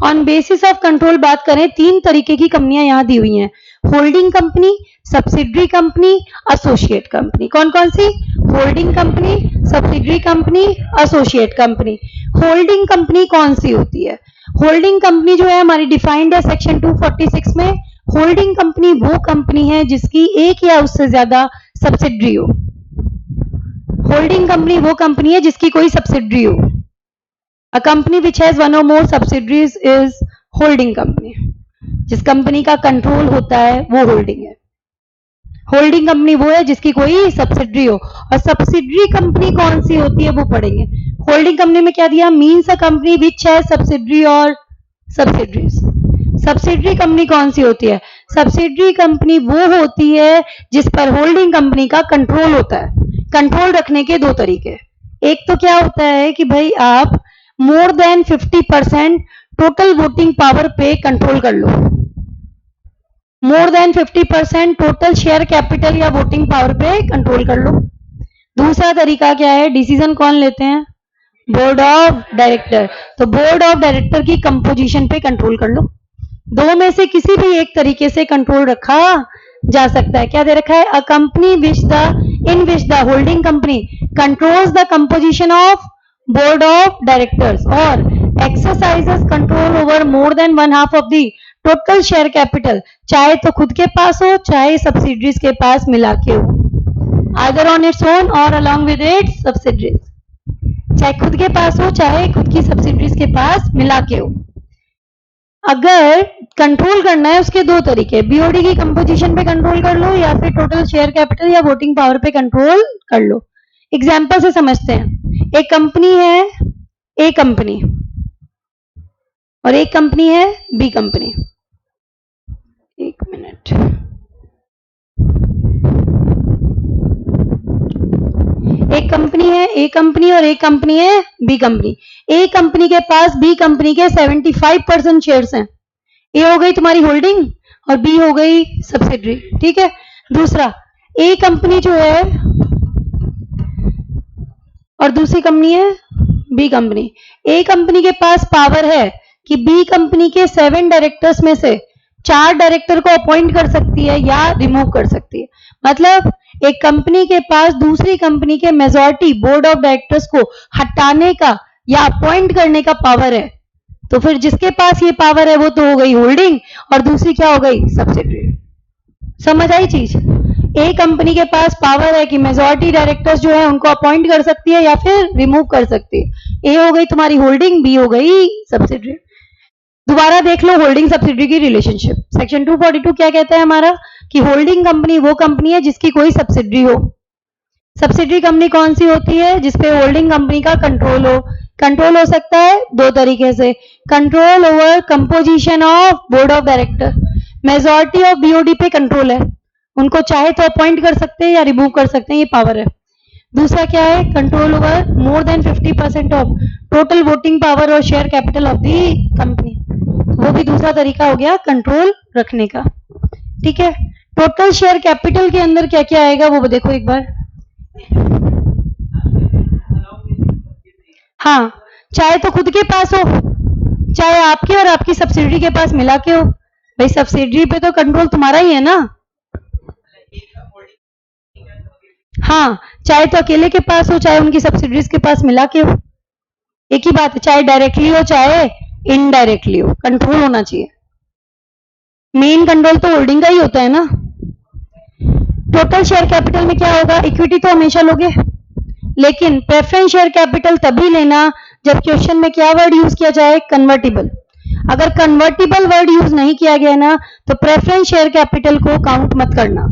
On basis of control बात करें, 3 तरीके की कंपनियां यहां दी हुई हैं, holding company, subsidiary company, associate company. कौन कौन सी? Holding company, subsidiary company, associate company. Holding company कौन सी होती है? होल्डिंग कंपनी जो है हमारी डिफाइंड है सेक्शन 246 में। होल्डिंग कंपनी वो कंपनी है जिसकी एक या उससे ज्यादा सब्सिडरी हो। होल्डिंग कंपनी वो कंपनी है जिसकी कोई सब्सिडरी हो। A company which has one or more subsidiaries is holding company। जिस कंपनी का कंट्रोल होता है वो होल्डिंग है। होल्डिंग कंपनी वो है जिसकी कोई सब्सिडरी हो। और सब्सिडरी कंपनी कौन सी होती है वो पढ़ेंगे। होल्डिंग कंपनी में क्या दिया? मीन्स अ कंपनी विच है सब्सिडरी और सब्सिडरीज। सब्सिडरी कंपनी कौन सी होती है? सब्सिडरी कंपनी वो होती है जिस पर होल्डिंग कंपनी का कंट्रोल होता है। कंट्रोल रखने के 2 तरीके। एक तो क्या होता है कि भाई आप more than 50% total voting power पे कंट्रोल कर लो। More than 50% total share capital या वोटिंग पावर पे कंट्रोल कर लो। दूसरा तरीका क्या है? डिसीजन कौन लेते हैं? Board of director. तो बोर्ड ऑफ डायरेक्टर की कंपोजिशन पे कंट्रोल कर लो। 2 में से किसी भी एक तरीके से कंट्रोल रखा जा सकता है। क्या दे रखा है? A company in which the holding company controls the composition of board of directors और exercises control over more than 1/2 of the total share capital, चाहे तो खुद के पास हो चाहे सब्सिडरीज के पास मिला के हो, आइदर ऑन इट्स ओन और अलोंग विद इट्स सब्सिडरीज। चाहे खुद के पास हो चाहे खुद की सब्सिडरीज के पास मिला के हो। अगर कंट्रोल करना है उसके 2 तरीके, बीओडी की कंपोजिशन पे कंट्रोल कर लो या फिर टोटल शेयर कैपिटल या वोटिंग पावर पे कंट्रोल कर लो। एग्जाम्पल से समझते हैं। एक कंपनी है ए कंपनी और एक कंपनी है बी कंपनी। एक मिनट, एक कंपनी है ए कंपनी और एक कंपनी है बी कंपनी। ए कंपनी के पास बी कंपनी के 75% शेयर्स हैं। ए हो गई तुम्हारी होल्डिंग और बी हो गई सब्सिडरी। ठीक है। दूसरा, ए कंपनी जो है और दूसरी कंपनी है बी कंपनी। ए कंपनी के पास पावर है कि बी कंपनी के 7 डायरेक्टर्स में से 4 डायरेक्टर को अपॉइंट कर सकती है या रिमूव कर सकती है। मतलब एक कंपनी के पास दूसरी कंपनी के मेजॉरिटी बोर्ड ऑफ डायरेक्टर्स को हटाने का या अपॉइंट करने का पावर है। तो फिर जिसके पास ये पावर है वो तो हो गई होल्डिंग और दूसरी क्या हो गई? सब्सिडरी। समझ आई चीज? ए कंपनी के पास पावर है कि मेजॉरिटी डायरेक्टर्स जो है उनको अपॉइंट कर सकती है या फिर रिमूव कर सकती है। ए हो गई तुम्हारी होल्डिंग, बी हो गई सब्सिडरी। दोबारा देख लो होल्डिंग सब्सिडरी की रिलेशनशिप। सेक्शन 242 क्या कहता है हमारा? कि होल्डिंग कंपनी वो कंपनी है जिसकी कोई सब्सिडरी हो। सब्सिडरी कंपनी कौन सी होती है? जिसपे होल्डिंग कंपनी का कंट्रोल हो। कंट्रोल हो सकता है 2 तरीके से, control over composition of board of director. Majority of BOD पे कंट्रोल है, उनको चाहे तो अपॉइंट कर सकते हैं या रिमूव कर सकते हैं, ये पावर है। दूसरा क्या है? Control over more than 50% of total voting power और share capital of the company. वो भी दूसरा तरीका हो गया कंट्रोल रखने का। ठीक है। टोटल शेयर कैपिटल के अंदर क्या क्या आएगा वो देखो एक बार। हाँ, चाहे तो खुद के पास हो चाहे आपके और आपकी सब्सिडी के पास मिला के हो। भाई सब्सिडरी पे तो कंट्रोल तुम्हारा ही है ना। हाँ, चाहे तो अकेले के पास हो चाहे उनकी सब्सिडरीज के पास मिला के हो, एक ही बात है, चाहे डायरेक्टली हो चाहे इनडायरेक्टली हो, कंट्रोल होना चाहिए। मेन कंट्रोल तो होल्डिंग का ही होता है ना। टोटल शेयर कैपिटल में क्या होगा, इक्विटी तो हमेशा लोगे, लेकिन प्रेफरेंस शेयर कैपिटल तभी लेना जब क्वेश्चन में क्या वर्ड यूज किया जाए, कन्वर्टिबल। अगर कन्वर्टिबल वर्ड यूज नहीं किया गया ना तो प्रेफरेंस शेयर कैपिटल को काउंट मत करना।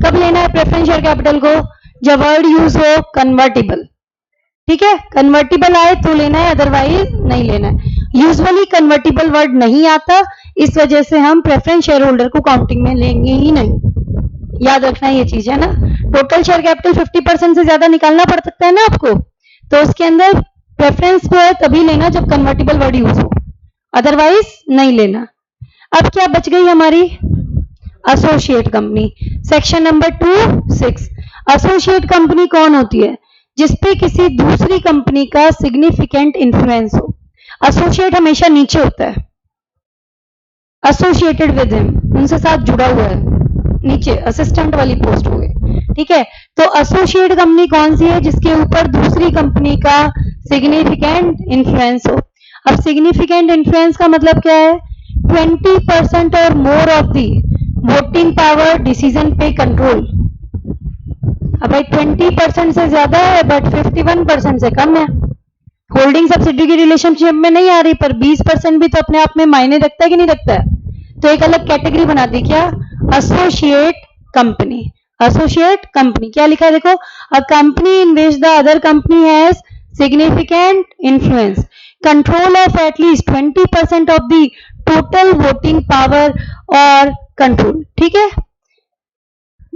कब लेना है प्रेफरेंस शेयर कैपिटल को, जब वर्ड यूज हो कन्वर्टिबल। ठीक है, कन्वर्टिबल आए तो लेना है, अदरवाइज नहीं लेना है। यूजुअली कन्वर्टिबल वर्ड नहीं आता, इस वजह से हम प्रेफरेंस शेयर होल्डर को काउंटिंग में लेंगे ही नहीं। याद रखना ये चीज है ना। टोटल शेयर कैपिटल 50% से ज्यादा निकालना पड़ सकता है ना आपको, तो उसके अंदर प्रेफरेंस जो है तभी लेना जब कन्वर्टिबल वर्ड यूज हो, अदरवाइज नहीं लेना। अब क्या बच गई हमारी, associate company. Section number 2(6). Associate company कौन होती है, जिसपे किसी दूसरी कंपनी का सिग्निफिकेंट इन्फ्लुएंस हो। एसोसिएट हमेशा नीचे होता है, एसोसिएटेड विद हिम, उनसे साथ जुड़ा हुआ है, नीचे असिस्टेंट वाली पोस्ट हो गई। ठीक है, तो एसोसिएट कंपनी कौन सी है, जिसके ऊपर दूसरी कंपनी का सिग्निफिकेंट इन्फ्लुएंस हो। अब सिग्निफिकेंट इन्फ्लुएंस का मतलब क्या है, 20% और more of the voting power decision पे कंट्रोल। अब भाई 20% से ज्यादा है बट 51% से कम है, होल्डिंग सब्सिडी की रिलेशनशिप में नहीं आ रही, पर 20% भी तो अपने आप में मायने रखता है कि नहीं रखता है, तो एक अलग कैटेगरी बना दी, क्या, एसोसिएट कंपनी। एसोसिएट कंपनी क्या लिखा है देखो, अ company in which the other company has significant influence, control of at least 20% of the total voting power और कंट्रोल। ठीक है,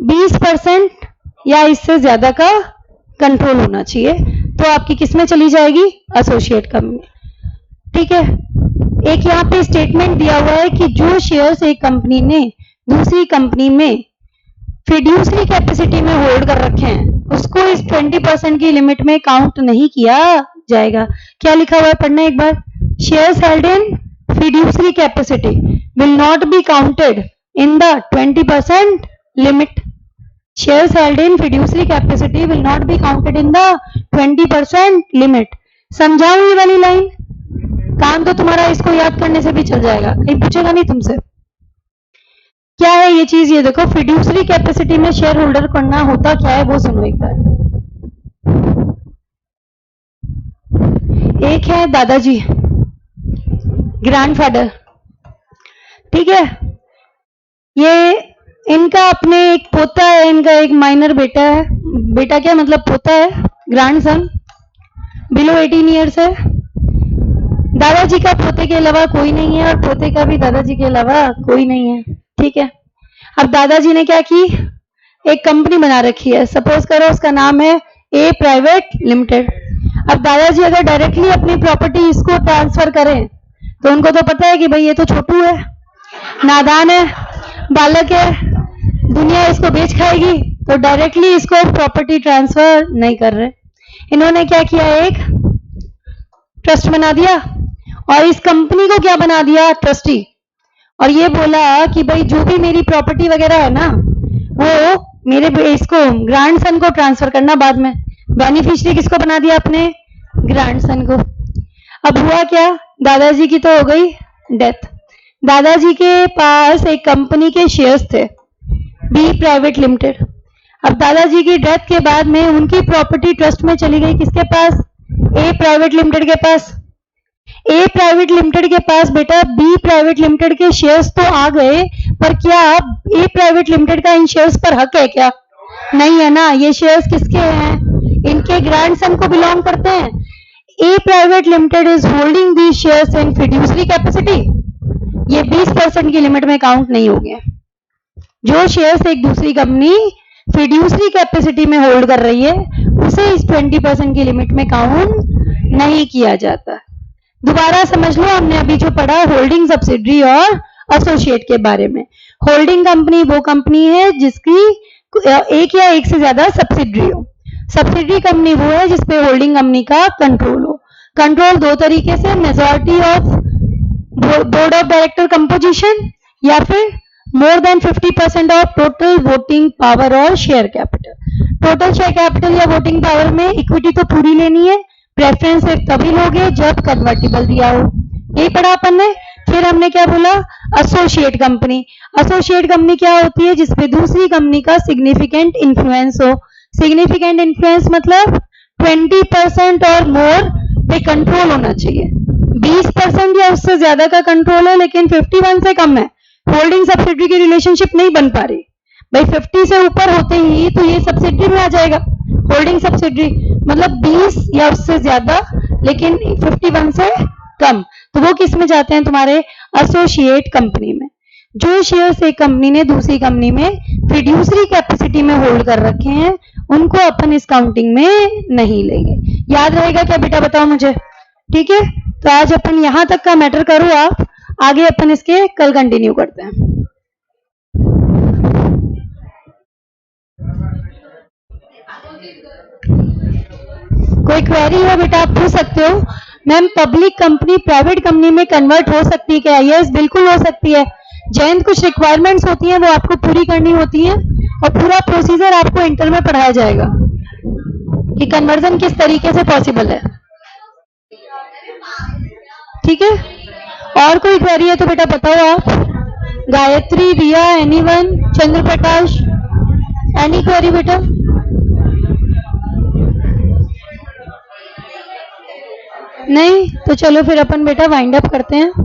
20% या इससे ज्यादा का कंट्रोल होना चाहिए, तो आपकी किसमें चली जाएगी, एसोसिएट कंपनी। ठीक है, एक यहाँ पे स्टेटमेंट दिया हुआ है कि जो शेयर्स एक कंपनी ने दूसरी कंपनी में फिड्यूसरी कैपेसिटी में होल्ड कर रखे हैं, उसको इस 20% की लिमिट में काउंट नहीं किया जाएगा। क्या लिखा हुआ है, पढ़ना एक बार, shares held in fiduciary capacity will not be counted in the 20% limit. Shares held in fiduciary capacity will not be counted in the 20% limit। समझाओ ये वाली लाइन, काम तो तुम्हारा इसको याद करने से भी चल जाएगा, कहीं पूछेगा नहीं तुमसे। क्या है ये चीज, ये देखो, फिड्यूसरी कैपेसिटी में शेयर होल्डर करना होता क्या है वो सुनो एक बार। एक है दादाजी, ग्रैंडफादर, ठीक है, ये इनका अपने एक पोता है, इनका एक माइनर बेटा है, बेटा क्या मतलब पोता है, ग्रैंडसन, बिलो 18 ईयर्स है। दादाजी का पोते के अलावा कोई नहीं है और पोते का भी दादाजी के अलावा कोई नहीं है। ठीक है, अब दादाजी ने क्या की, एक कंपनी बना रखी है, सपोज करो उसका नाम है ए प्राइवेट लिमिटेड। अब दादाजी अगर डायरेक्टली अपनी प्रॉपर्टी इसको ट्रांसफर करें तो उनको तो पता है कि भाई ये तो छोटू है, नादान है, बालक है, दुनिया इसको बेच खाएगी, तो डायरेक्टली इसको प्रॉपर्टी ट्रांसफर नहीं कर रहे। इन्होंने क्या किया, एक ट्रस्ट बना दिया और इस कंपनी को क्या बना दिया, ट्रस्टी, और ये बोला कि भाई जो भी मेरी प्रॉपर्टी वगैरह है ना वो मेरे इसको ग्रैंडसन को ट्रांसफर करना बाद में। बेनिफिशियरी किसको बना दिया, अपने ग्रैंडसन को। अब हुआ क्या, दादाजी की तो हो गई डेथ। दादाजी के पास एक कंपनी के शेयर्स थे, बी प्राइवेट लिमिटेड। अब दादाजी की डेथ के बाद में उनकी प्रॉपर्टी ट्रस्ट में चली गई, किसके पास, ए प्राइवेट लिमिटेड के पास। ए प्राइवेट लिमिटेड के पास बेटा बी प्राइवेट लिमिटेड के शेयर्स तो आ गए, पर क्या ए प्राइवेट लिमिटेड का इन शेयर्स पर हक है क्या, नहीं है ना। ये शेयर्स किसके हैं, इनके ग्रैंडसन को बिलोंग करते हैं। A private limited is holding the shares in fiduciary capacity, ये 20% की लिमिट में काउंट नहीं हो गए। जो शेयर्स एक दूसरी कंपनी फिड्यूसरी कैपेसिटी में होल्ड कर रही है उसे इस 20% की लिमिट में काउंट नहीं किया जाता। दोबारा समझ लो, हमने अभी जो पढ़ा होल्डिंग सब्सिडरी और एसोसिएट के बारे में। होल्डिंग कंपनी वो कंपनी है जिसकी एक या एक से ज्यादा सब्सिडरी हो। सब्सिडरी कंपनी वो है जिसपे होल्डिंग कंपनी का कंट्रोल हो। कंट्रोल दो तरीके से, majority of board of director composition या फिर more than 50% of total voting power और share capital. Total share capital या वोटिंग पावर में इक्विटी तो पूरी लेनी है, प्रेफरेंस सिर्फ तभी लोगे जब कन्वर्टिबल दिया हो। यही पढ़ा अपन ने। फिर हमने क्या बोला, एसोसिएट कंपनी। एसोसिएट कंपनी क्या होती है, जिसपे दूसरी कंपनी का सिग्निफिकेंट इन्फ्लुएंस हो। सिग्निफिकेंट इन्फ्लुएंस मतलब 20% और मोर पे कंट्रोल होना चाहिए। 20% या उससे ज्यादा का कंट्रोल है लेकिन 51 से कम है, होल्डिंग सब्सिडी की रिलेशनशिप नहीं बन पा रही। भाई 50 से ऊपर होते ही तो ये सब्सिडी में आ जाएगा, होल्डिंग सब्सिडी मतलब 20 या उससे ज्यादा लेकिन 51 से कम, तो वो किस में जाते हैं, तुम्हारे एसोसिएट कंपनी में। जो शेयर्स एक कंपनी ने दूसरी कंपनी में फिड्यूसरी कैपेसिटी में होल्ड कर रखे हैं उनको अपन इस काउंटिंग में नहीं लेंगे। याद रहेगा क्या बेटा, बताओ मुझे। ठीक है, तो आज अपन यहां तक का मैटर करो आप, आगे अपन इसके कल कंटिन्यू करते हैं। कोई क्वेरी हो बेटा आप पूछ सकते हो। Ma'am public company private company में कन्वर्ट हो सकती है क्या? यस बिल्कुल हो सकती है। जैन कुछ रिक्वायरमेंट्स होती हैं वो आपको पूरी करनी होती हैं और पूरा प्रोसीजर आपको इंटर में पढ़ाया जाएगा कि कन्वर्जन किस तरीके से पॉसिबल है। ठीक है, और कोई क्वेरी है तो बेटा बताओ आप। गायत्री, रिया, एनीवन, चंद्र प्रकाश, एनी क्वेरी बेटा? नहीं तो चलो फिर अपन बेटा वाइंड अप करते हैं।